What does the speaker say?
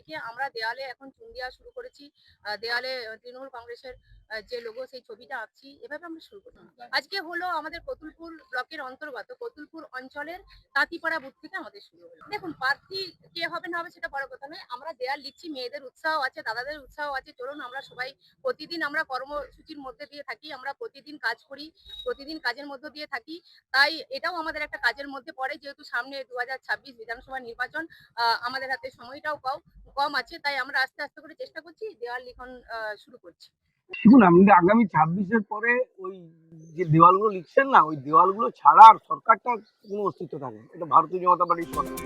থেকে আমরা দেয়ালে এখন চুন দেওয়া শুরু করেছি। দেয়ালে তৃণমূল কংগ্রেসের যে লোগো সেই ছবিটা আঁকছি। এভাবে আমরা শুরু করি। আজকে হলো আমাদের কতুলপুর ব্লকের অন্তর্গত কতুলপুর অঞ্চলের তাঁতিপাড়া বুথ থেকে আমাদের শুরু হলো। দেখুন প্রার্থী কে হবে না হবে সেটা বড় কথা নয়। আমরা দেয়াল লিখছি, মেয়েদের উৎসাহ আছে, দাদাদের উৎসাহ আছে। চলুন আমরা সবাই প্রতিদিন আমরা কর্মসূচির মধ্যে দিয়ে থাকি। আমরা প্রতিদিন কাজ করি, প্রতিদিন কাজের মধ্য দিয়ে থাকি। তাই এটাও আমাদের একটা কাজের মধ্যে পড়ে, যেহেতু সামনে ২০২৬ বিধানসভা নির্বাচন। আমাদের হাতে সময়টাও কম আছে। তাই আমরা আস্তে আস্তে করে চেষ্টা করছি, দেওয়াল লিখন শুরু করছি। দেখুন, আপনি আগামী ২৬-এর পরে ওই যে দেওয়ালগুলো লিখছেন না, ওই দেওয়ালগুলো ছাড়া আর সরকারটার কোনো অস্তিত্ব থাকে না। এটা ভারতীয় জনতা পার্টির সরকার।